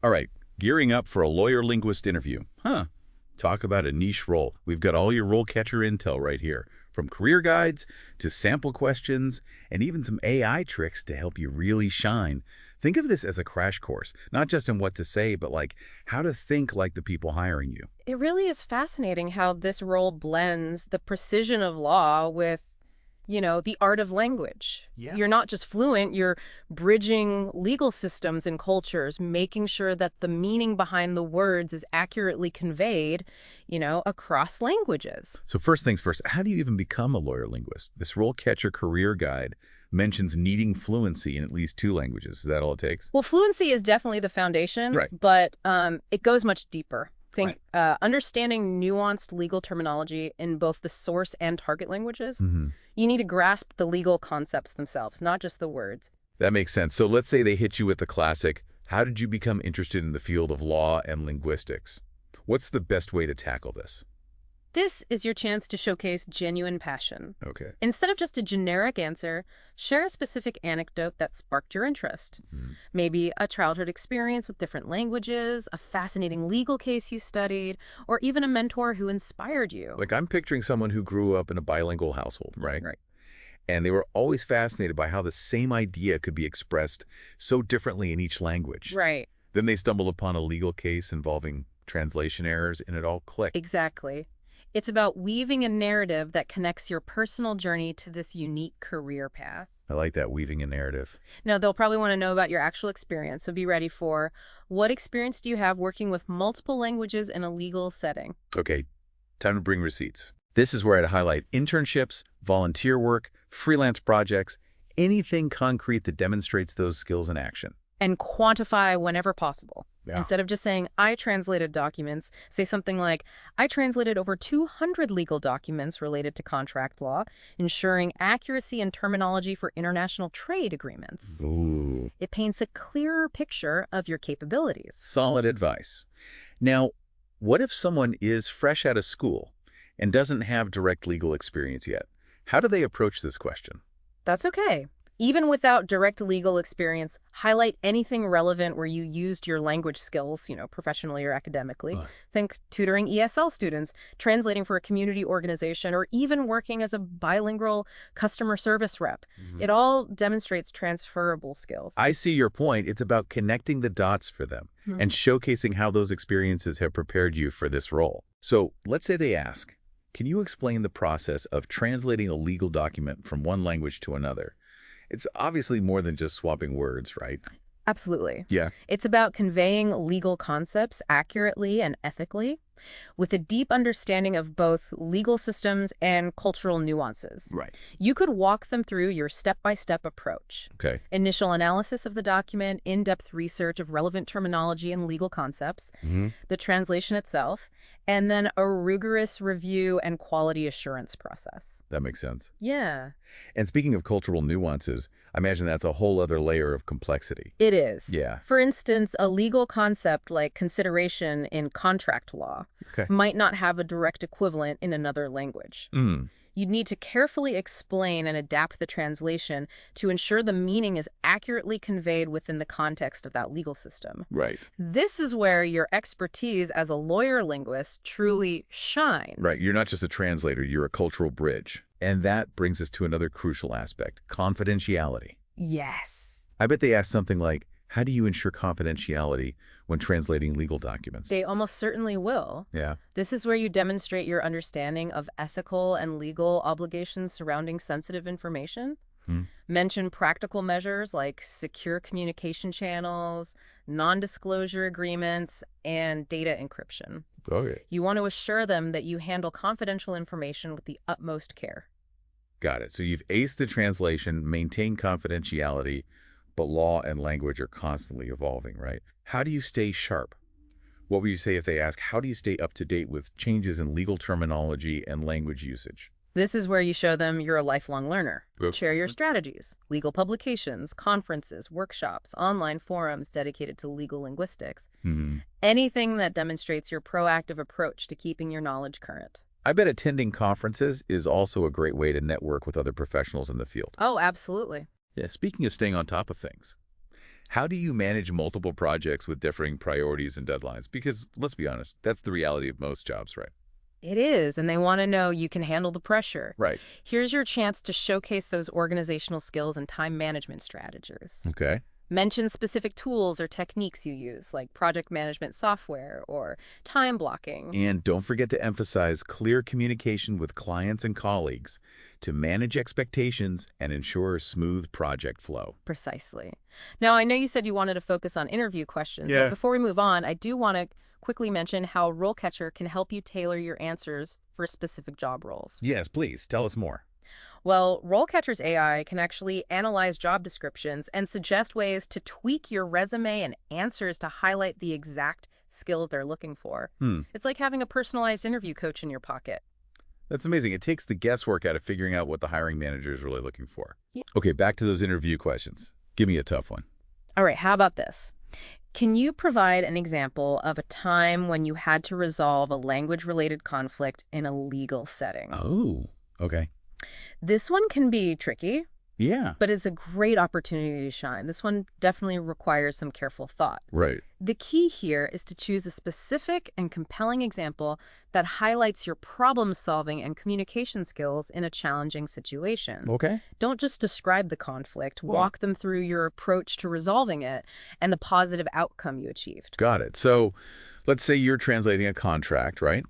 All right, gearing up for a lawyer linguist interview. Talk about a niche role. We've got all your RoleCatcher intel right here, from career guides to sample questions and even some AI tricks to help you really shine. Think of this as a crash course, not just in what to say, but like how to think like the people hiring you. It really is fascinating how this role blends the precision of law with, the art of language. Yeah. You're not just fluent, you're bridging legal systems and cultures, making sure that the meaning behind the words is accurately conveyed, across languages. So first things first, how do you even become a lawyer linguist? This RoleCatcher Career Guide mentions needing fluency in at least 2 languages. Is that all it takes? Well, fluency is definitely the foundation, Right. but it goes much deeper. Think understanding nuanced legal terminology in both the source and target languages. You need to grasp the legal concepts themselves, not just the words. That makes sense. So let's say they hit you with the classic, how did you become interested in the field of law and linguistics? What's the best way to tackle this? This is your chance to showcase genuine passion. Okay. Instead of just a generic answer, share a specific anecdote that sparked your interest. Maybe a childhood experience with different languages, a fascinating legal case you studied, or even a mentor who inspired you. Like I'm picturing someone who grew up in a bilingual household, right? Right. And they were always fascinated by how the same idea could be expressed so differently in each language. Right. Then they stumbled upon a legal case involving translation errors, and it all clicked. Exactly. It's about weaving a narrative that connects your personal journey to this unique career path. I like that, weaving a narrative. Now, they'll probably want to know about your actual experience, so be ready for what experience do you have working with multiple languages in a legal setting? Okay, time to bring receipts. This is where I'd highlight internships, volunteer work, freelance projects, anything concrete that demonstrates those skills in action. And quantify whenever possible. Yeah. Instead of just saying, I translated documents, say something like, I translated over 200 legal documents related to contract law, ensuring accuracy and terminology for international trade agreements. Ooh. It paints a clearer picture of your capabilities. Solid advice. Now, what if someone is fresh out of school and doesn't have direct legal experience yet? How do they approach this question? That's okay. Even without direct legal experience, highlight anything relevant where you used your language skills, professionally or academically. Think tutoring ESL students, translating for a community organization, or even working as a bilingual customer service rep. It all demonstrates transferable skills. I see your point. It's about connecting the dots for them and showcasing how those experiences have prepared you for this role. So let's say they ask, can you explain the process of translating a legal document from one language to another? It's obviously more than just swapping words, right? Absolutely. Yeah. It's about conveying legal concepts accurately and ethically with a deep understanding of both legal systems and cultural nuances. Right. You could walk them through your step-by-step approach. Okay. Initial analysis of the document, in-depth research of relevant terminology and legal concepts, the translation itself, and then a rigorous review and quality assurance process. That makes sense. Yeah. And speaking of cultural nuances, I imagine that's a whole other layer of complexity. It is. Yeah. For instance, a legal concept like consideration in contract law Okay. might not have a direct equivalent in another language. You'd need to carefully explain and adapt the translation to ensure the meaning is accurately conveyed within the context of that legal system. Right. This is where your expertise as a lawyer linguist truly shines. Right. You're not just a translator, you're a cultural bridge. And that brings us to another crucial aspect, confidentiality. Yes. I bet they ask something like, how do you ensure confidentiality when translating legal documents? They almost certainly will. Yeah. This is where you demonstrate your understanding of ethical and legal obligations surrounding sensitive information. Mention practical measures like secure communication channels, non-disclosure agreements, and data encryption. Okay. You want to assure them that you handle confidential information with the utmost care. Got it. So you've aced the translation, maintained confidentiality, but law and language are constantly evolving, right? How do you stay sharp? What would you say if they ask, how do you stay up to date with changes in legal terminology and language usage? This is where you show them you're a lifelong learner. Yep. Share your strategies, legal publications, conferences, workshops, online forums dedicated to legal linguistics. Anything that demonstrates your proactive approach to keeping your knowledge current. I bet attending conferences is also a great way to network with other professionals in the field. Oh, absolutely. Yeah, speaking of staying on top of things, How do you manage multiple projects with differing priorities and deadlines? Because, let's be honest, that's the reality of most jobs, right? It is, and they want to know you can handle the pressure. Right. Here's your chance to showcase those organizational skills and time management strategies. Okay. Mention specific tools or techniques you use, like project management software or time blocking. And don't forget to emphasize clear communication with clients and colleagues to manage expectations and ensure a smooth project flow. Precisely. Now, I know you said you wanted to focus on interview questions, Yeah. but before we move on, I do want to quickly mention how RoleCatcher can help you tailor your answers for specific job roles. Yes, please. Tell us more. Well, RoleCatcher's AI can actually analyze job descriptions and suggest ways to tweak your resume and answers to highlight the exact skills they're looking for. It's like having a personalized interview coach in your pocket. That's amazing. It takes the guesswork out of figuring out what the hiring manager is really looking for. Yeah. Okay, back to those interview questions. Give me a tough one. All right, how about this? Can you provide an example of a time when you had to resolve a language-related conflict in a legal setting? Oh, okay. This one can be tricky, Yeah. but it's a great opportunity to shine. This one definitely requires some careful thought. Right. The key here is to choose a specific and compelling example that highlights your problem-solving and communication skills in a challenging situation. Okay. Don't just describe the conflict, walk them through your approach to resolving it and the positive outcome you achieved. Got it. So let's say you're translating a contract, right?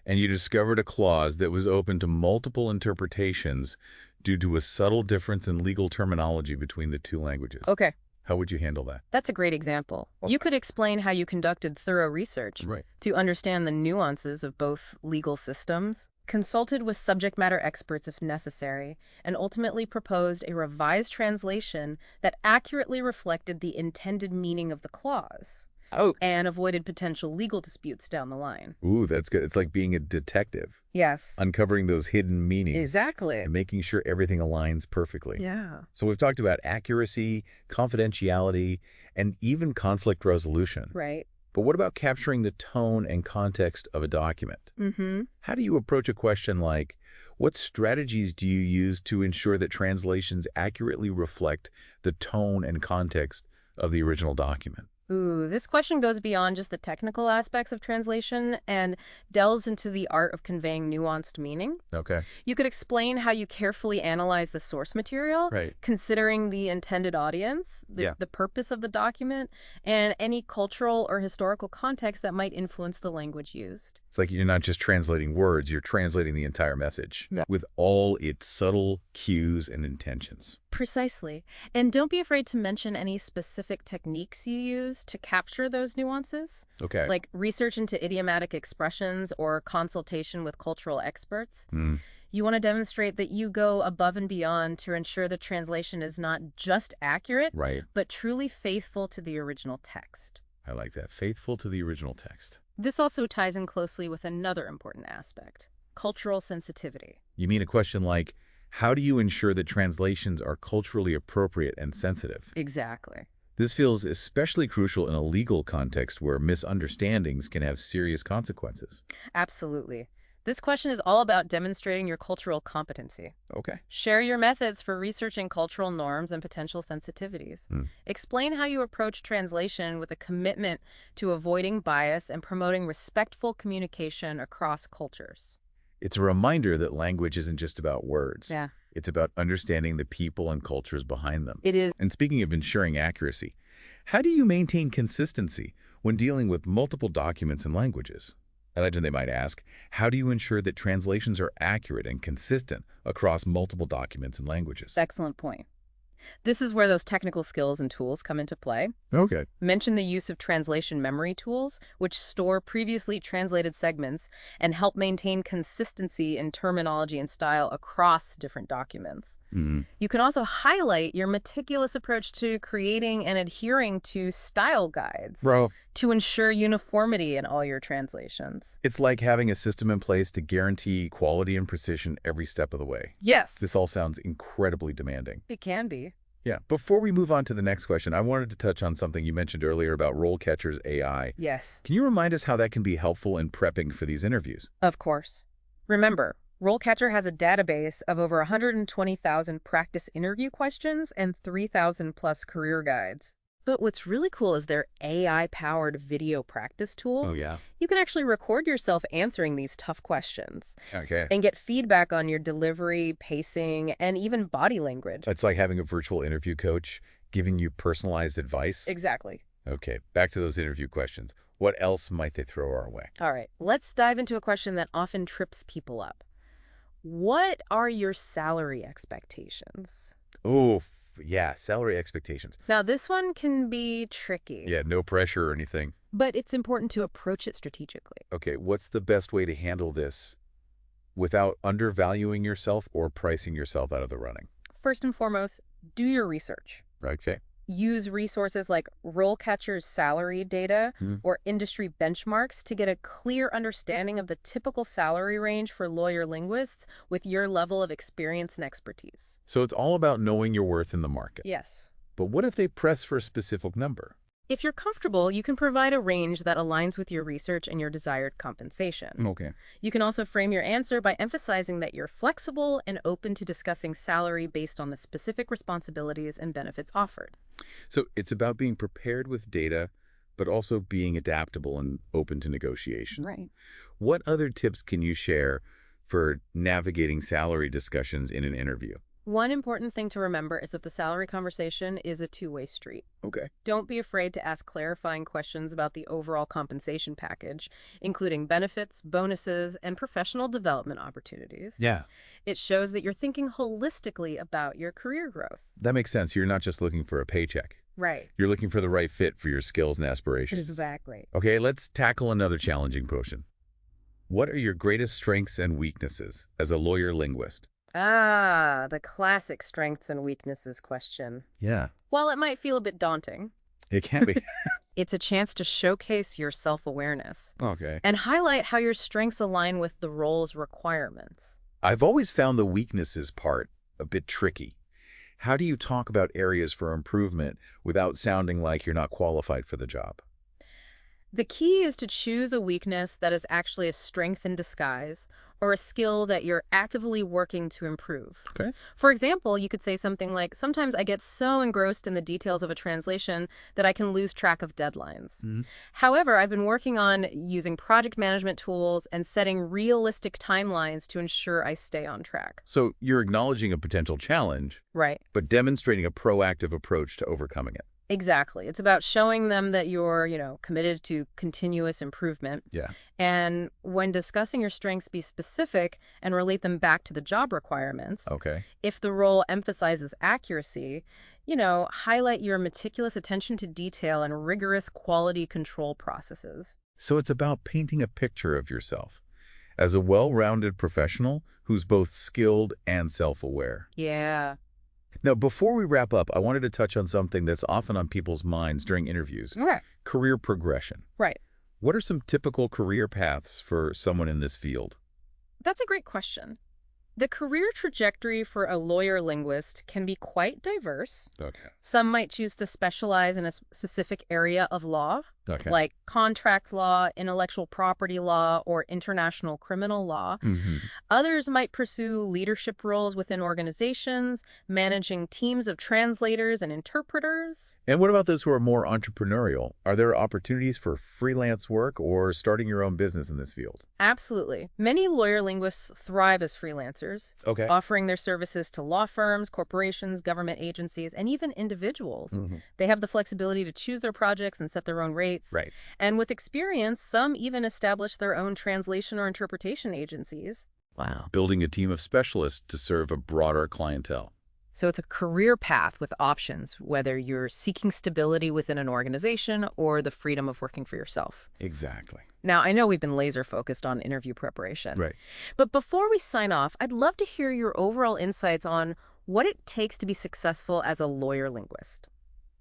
And you discovered a clause that was open to multiple interpretations due to a subtle difference in legal terminology between the two languages. Okay, How would you handle that? that's a great example. You could explain how you conducted thorough research Right. to understand the nuances of both legal systems, consulted with subject matter experts if necessary, and ultimately proposed a revised translation that accurately reflected the intended meaning of the clause. Oh. And avoided potential legal disputes down the line. Ooh, that's good. It's like being a detective, Yes. uncovering those hidden meanings Exactly. and making sure everything aligns perfectly. Yeah. So we've talked about accuracy, confidentiality, and even conflict resolution. Right. But what about capturing the tone and context of a document? Mm-hmm. How do you approach a question like, what strategies do you use to ensure that translations accurately reflect the tone and context of the original document? Ooh, this question goes beyond just the technical aspects of translation and delves into the art of conveying nuanced meaning. Okay. You could explain how you carefully analyze the source material, Right. considering the intended audience, the purpose of the document, and any cultural or historical context that might influence the language used. It's like you're not just translating words, you're translating the entire message with all its subtle cues and intentions. Precisely. And don't be afraid to mention any specific techniques you use to capture those nuances, Okay. like research into idiomatic expressions or consultation with cultural experts. You want to demonstrate that you go above and beyond to ensure the translation is not just accurate, Right. but truly faithful to the original text. I like that. Faithful to the original text. This also ties in closely with another important aspect, cultural sensitivity. You mean a question like, how do you ensure that translations are culturally appropriate and sensitive? Exactly. This feels especially crucial in a legal context where misunderstandings can have serious consequences. Absolutely. This question is all about demonstrating your cultural competency. Okay. Share your methods for researching cultural norms and potential sensitivities. Explain how you approach translation with a commitment to avoiding bias and promoting respectful communication across cultures. It's a reminder that language isn't just about words. Yeah. It's about understanding the people and cultures behind them. It is. And speaking of ensuring accuracy, how do you maintain consistency when dealing with multiple documents and languages? I imagine they might ask, how do you ensure that translations are accurate and consistent across multiple documents and languages? Excellent point. This is where those technical skills and tools come into play. Okay. Mention the use of translation memory tools, which store previously translated segments and help maintain consistency in terminology and style across different documents. You can also highlight your meticulous approach to creating and adhering to style guides to ensure uniformity in all your translations. It's like having a system in place to guarantee quality and precision every step of the way. Yes. This all sounds incredibly demanding. It can be. Yeah. Before we move on to the next question, I wanted to touch on something you mentioned earlier about RoleCatcher's AI. Yes. Can you remind us how that can be helpful in prepping for these interviews? Of course. Remember, RoleCatcher has a database of over 120,000 practice interview questions and 3,000 plus career guides. But what's really cool is their AI-powered video practice tool. Oh, yeah. You can actually record yourself answering these tough questions Okay. and get feedback on your delivery, pacing, and even body language. It's like having a virtual interview coach giving you personalized advice. Exactly. Okay, back to those interview questions. What else might they throw our way? All right, let's dive into a question that often trips people up. What are your salary expectations? Oh, yeah, salary expectations. Now, this one can be tricky. Yeah, no pressure or anything. But it's important to approach it strategically. Okay, what's the best way to handle this without undervaluing yourself or pricing yourself out of the running? First and foremost, do your research. Okay. Use resources like RoleCatcher's salary data or industry benchmarks to get a clear understanding of the typical salary range for lawyer linguists with your level of experience and expertise. So it's all about knowing your worth in the market. Yes. But what if they press for a specific number? If you're comfortable, you can provide a range that aligns with your research and your desired compensation. Okay. You can also frame your answer by emphasizing that you're flexible and open to discussing salary based on the specific responsibilities and benefits offered. So it's about being prepared with data, but also being adaptable and open to negotiation. Right. What other tips can you share for navigating salary discussions in an interview? One important thing to remember is that the salary conversation is a two-way street. Okay. Don't be afraid to ask clarifying questions about the overall compensation package, including benefits, bonuses, and professional development opportunities. Yeah. It shows that you're thinking holistically about your career growth. That makes sense. You're not just looking for a paycheck. Right. You're looking for the right fit for your skills and aspirations. Exactly. Okay, let's tackle another challenging portion. What are your greatest strengths and weaknesses as a lawyer linguist? Ah, the classic strengths and weaknesses question. Yeah. While it might feel a bit daunting, It can be. it's a chance to showcase your self-awareness Okay. and highlight how your strengths align with the role's requirements. I've always found the weaknesses part a bit tricky. How do you talk about areas for improvement without sounding like you're not qualified for the job? The key is to choose a weakness that is actually a strength in disguise or a skill that you're actively working to improve. Okay. For example, you could say something like, sometimes I get so engrossed in the details of a translation that I can lose track of deadlines. However, I've been working on using project management tools and setting realistic timelines to ensure I stay on track. So you're acknowledging a potential challenge, Right. but demonstrating a proactive approach to overcoming it. Exactly. It's about showing them that you're, committed to continuous improvement. Yeah. And when discussing your strengths, be specific and relate them back to the job requirements. Okay. If the role emphasizes accuracy, highlight your meticulous attention to detail and rigorous quality control processes. So it's about painting a picture of yourself as a well-rounded professional who's both skilled and self-aware. Yeah. Now, before we wrap up, I wanted to touch on something that's often on people's minds during interviews. Right. Career progression. Right. What are some typical career paths for someone in this field? That's a great question. The career trajectory for a lawyer linguist can be quite diverse. Okay. Some might choose to specialize in a specific area of law, Okay. like contract law, intellectual property law, or international criminal law. Others might pursue leadership roles within organizations, managing teams of translators and interpreters. And what about those who are more entrepreneurial? Are there opportunities for freelance work or starting your own business in this field? Absolutely. Many lawyer linguists thrive as freelancers, Okay. offering their services to law firms, corporations, government agencies, and even individuals. They have the flexibility to choose their projects and set their own rates. Right. And with experience, some even establish their own translation or interpretation agencies. Wow. Building a team of specialists to serve a broader clientele. So it's a career path with options, whether you're seeking stability within an organization or the freedom of working for yourself. Exactly. Now, I know we've been laser focused on interview preparation. Right. But before we sign off, I'd love to hear your overall insights on what it takes to be successful as a lawyer linguist.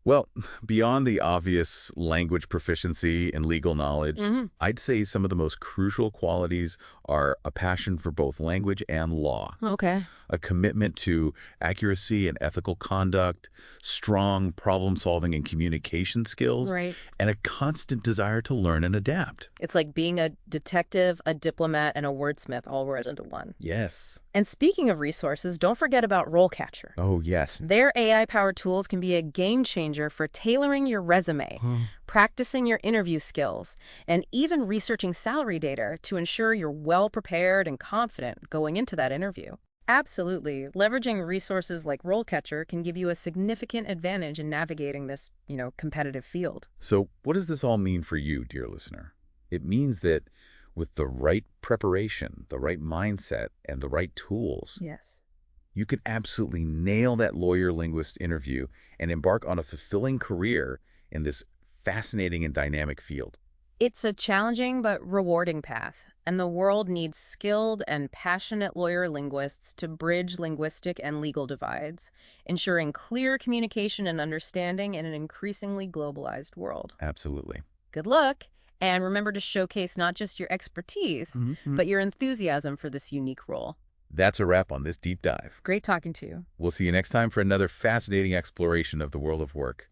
Well, beyond the obvious language proficiency and legal knowledge, I'd say some of the most crucial qualities are a passion for both language and law, Okay. a commitment to accuracy and ethical conduct, strong problem-solving and communication skills, Right. and a constant desire to learn and adapt. It's like being a detective, a diplomat, and a wordsmith all rolled into one. Yes. And speaking of resources, don't forget about RoleCatcher. Oh, yes. Their AI-powered tools can be a game changer for tailoring your resume, practicing your interview skills, and even researching salary data to ensure you're well-prepared and confident going into that interview. Absolutely. Leveraging resources like RoleCatcher can give you a significant advantage in navigating this, competitive field. So what does this all mean for you, dear listener? It means that with the right preparation, the right mindset, and the right tools, Yes. you can absolutely nail that lawyer linguist interview and embark on a fulfilling career in this fascinating and dynamic field. It's a challenging but rewarding path, and the world needs skilled and passionate lawyer linguists to bridge linguistic and legal divides, ensuring clear communication and understanding in an increasingly globalized world. Absolutely. Good luck, and remember to showcase not just your expertise, but your enthusiasm for this unique role. That's a wrap on this deep dive. Great talking to you. We'll see you next time for another fascinating exploration of the world of work.